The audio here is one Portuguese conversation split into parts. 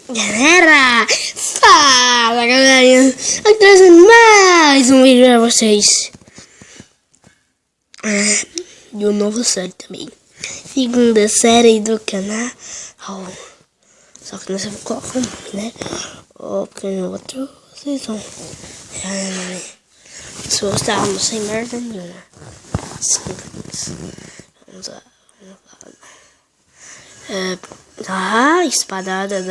Galera, fala galerinha, aqui trazendo mais um vídeo pra vocês de uma nova série também, segunda série do canal, só que não sei qual é o nome, né? Porque no outro vocês vão se gostarmos sem merda nenhuma. Vamos lá. Espadada.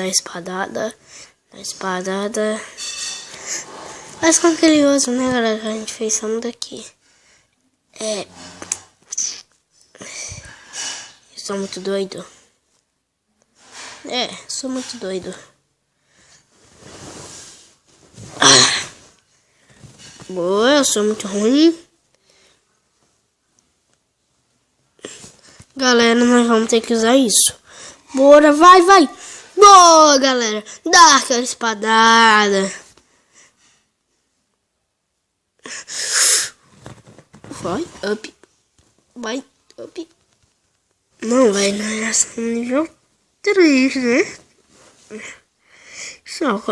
Mas com aquele outro, né, galera, que a gente fez só daqui. Eu sou muito doido. Sou muito doido. Boa, eu sou muito ruim. Galera, nós vamos ter que usar isso. Bora, vai. Boa, galera. Dá aquela espadada. Vai, up. Não, vai nessa nível 3, né? Só,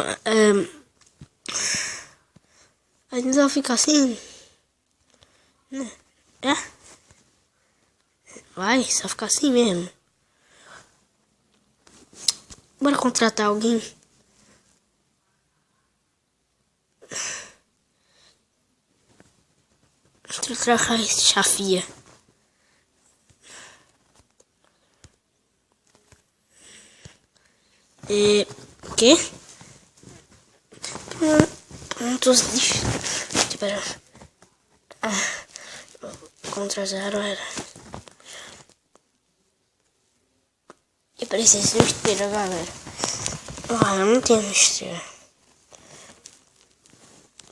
a gente vai ficar assim, né? Vai, só ficar assim mesmo. Bora contratar alguém. Trocar esse chafia. Quê? Pontos de... Espera. Contra 0 era... Eu preciso de esteira, galera. Eu não tenho esteira.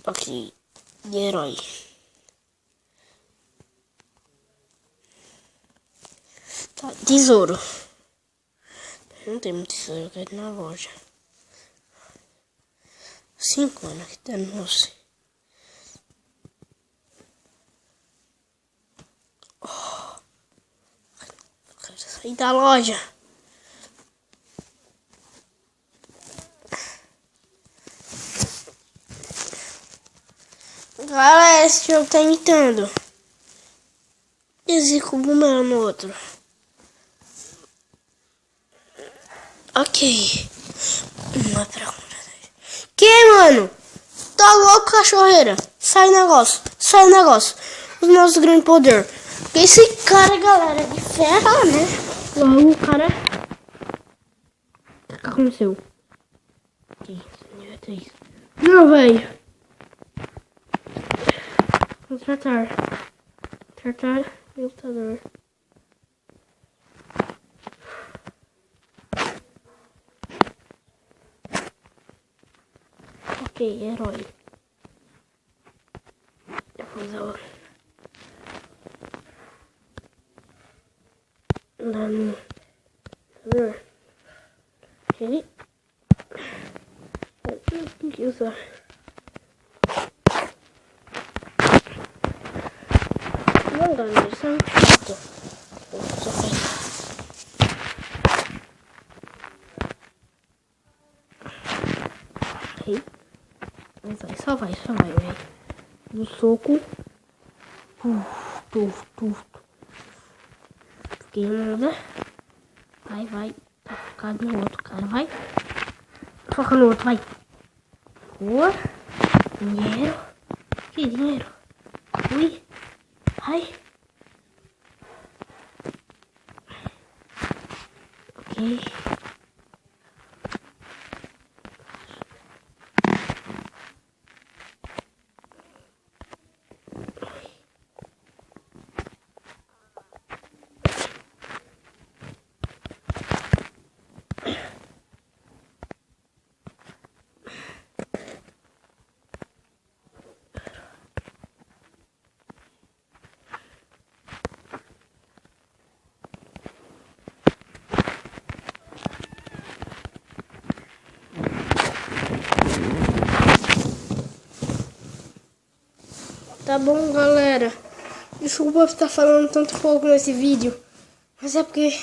Ok, de herói. Tá, tesouro. Não tem muito tesouro, eu quero ir na loja. 5 anos que tá no moço. Eu quero sair da loja. Galera, esse jogo tá imitando. Esse cogumelo no outro. Ok. Não é pra comprar. Que, mano? Tá louco, cachorreira? Sai o negócio. O nosso grande poder. Esse cara, galera, de ferro, né? Logo o cara... O que aconteceu? Ok, nível 3. Não, velho. Contratar lutador. Ok, herói. Vamos lá. Ok. Tem que usar. Não dá, né? Isso é um chato. Ok. Só vai, velho. No soco. Fiquei nada. Vai. Tá focado no outro, cara. Vai. Foca no outro, vai. Boa. Dinheiro. Que dinheiro? Ui. Ai. Ok. Tá bom, galera. Desculpa estar falando tanto pouco nesse vídeo, mas é porque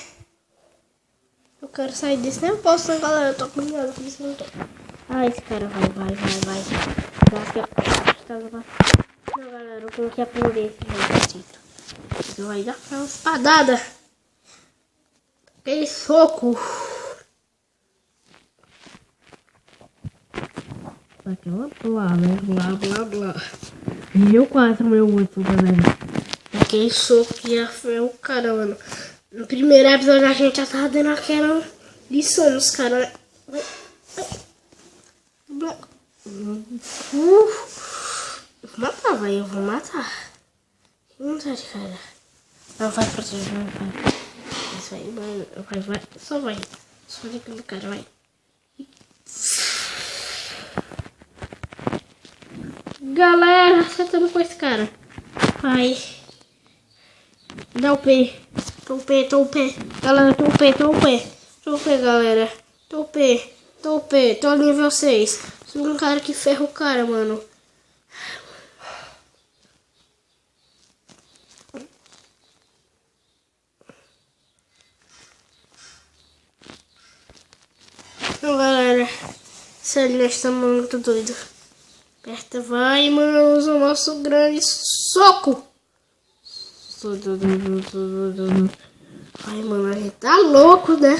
eu quero sair disso. Nem posso, né, galera? Eu tô com medo, por isso não tô. Ah, esse cara vai. Daqui a pouco. Não, galera, eu coloquei a aprender esse exercício. Isso vai dar uma espadada. Aquele soco. Aquela blá. Eu 4, meu 8, galera. Aquele soco que ia foi o cara, mano. No primeiro episódio a gente já tava dando aquela lição nos caras. Vou matar, velho. Eu vou matar. Não tá de cara. Não vai proteger, não vai. Isso aí, mano. Vai. Só vai. Só vai aquele cara, vai. Galera, acertando com esse cara. Vai. Dá o P. Tô o P. Galera, tô o P, galera. Tô o P. Tô nível 6. Sou um cara que ferra o cara, mano. Não, galera. Sério, nós estamos muito doidos. Aperta, vai, mano. Usa o nosso grande soco. Ai, mano, a gente tá louco, né?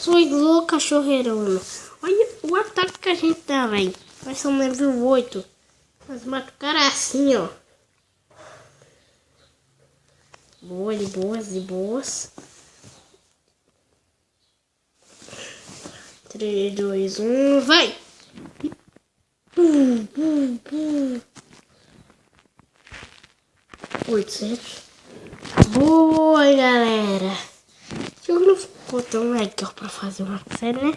Sou louco, cachorreira, mano. Olha o ataque que a gente dá, velho. Nós somos nível 8. Nós matamos o cara assim, ó. De boas. 3, 2, 1, vai! Pum. 800. Boa, galera. Eu não ficou tão legal pra fazer uma série, né?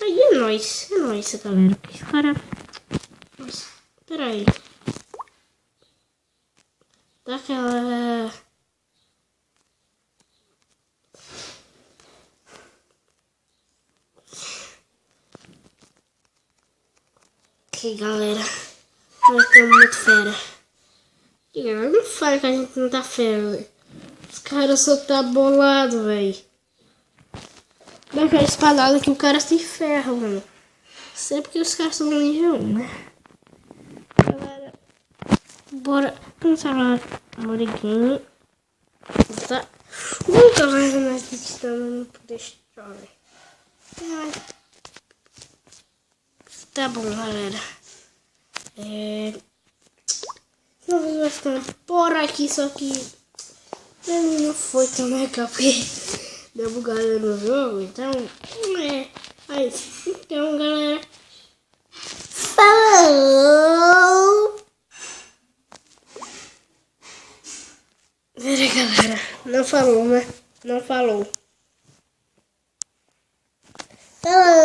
Aí é nóis, galera. Esse cara... Nossa, peraí. Dá aquela... Ok, galera. Nós estamos muito fera. E galera, não fala que a gente não tá fera, velho. Os caras só tá bolado, velho. Dá aquela espadada que o cara se ferra, mano. Sempre que os caras são nível 1, né? Galera, bora pensar lá. Moriguinho. Tá. Nunca mais nós estamos no Destroy. Tá bom, galera. Nós vai ficando por aqui, só que não foi tão legal porque deu bugada no jogo, então é isso. Então, galera, falou! Pera, galera, não falou, né? Não falou. Falou!